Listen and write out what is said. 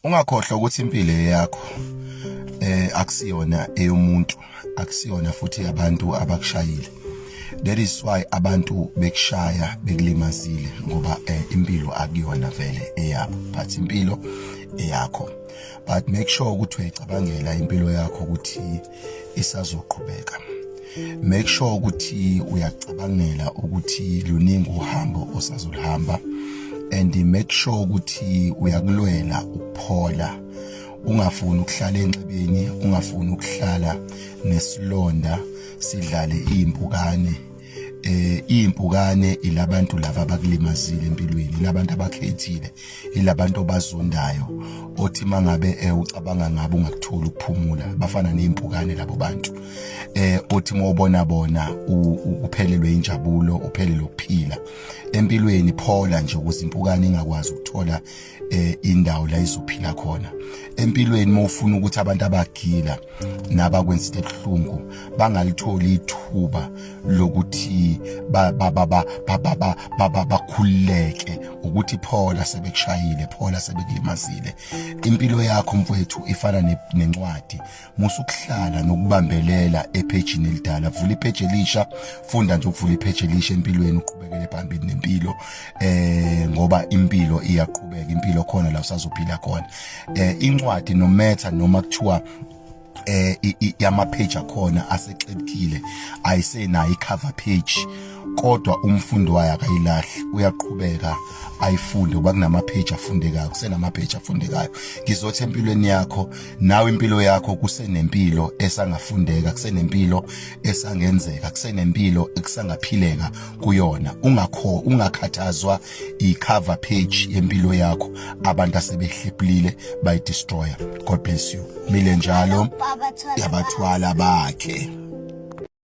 Ungakhohlwa ukuthi impilo yakho akusiyona eyomuntu, akusiyona futhi abantu abakushayile. That is why abantu bekushaya bekulimazile ngoba impilo akuyona vele eyabo, but impilo eyakho. But make sure ukuthi uyicabangela impilo yakho ukuthi isazoqhubeka. Make sure ukuthi uyacabangela ukuthi luningi uhambo osazolihamba, and make sure ukuthi uyakulwela ukuphola. Ungafuni ukuhlala enxebeni, ungafuni ukuhlala nesilonda sidlale impukane. Impukane ilabantu laba abakulimazile empilweni, ilabantu abakhethile, ilabantu abazondayo othi mangabe ucabanga ngabo ungakutholi ukuphumula. Bafana neimpukane labo bantu othi mawubona bona uphelelwe injabulo, uphelelwe ukuphila empilweni. Phola nje ukuze impukane ingakwazi ukuthola indawo la izophila khona empilweni. Mawufuna ukuthi abantu abagila nabakwenzile ebuhlungu bangalitholi ithuba lokuthi bakhululeke, ukuthi phola sebekushayile, phola sebekulimazile. Impilo yakho mfowethu ifana nencwadi. Musukuhlala nokubambelela ephejini elidala, vula iphejini elisha, funda nje ukuvula iphejini elisha empilweni, uqhubekele phambili nempilo ngoba impilo iyaqhubeka, impilo khona la usazophila khona. Incwadi no matter noma kuthiwa yama-page akhona asexebukile, ayisenayo i-cover page, kodwa umfundi wayo akayilahli, uyaqhubeka ayifunde ngoba kunama-page afundekayo, kusenama-page afundekayo. Ngizothi empilweni yakho nawe impilo yakho kusenempilo esangafundeka, kusenempilo esangenzeka, kusenempilo ekusangaphileka kuyona. Ungakhathazwa i-cover page yempilo yakho, abantu asebehlephulile bayidestroya. God bless you. Mile njalo yabathwala bakhe.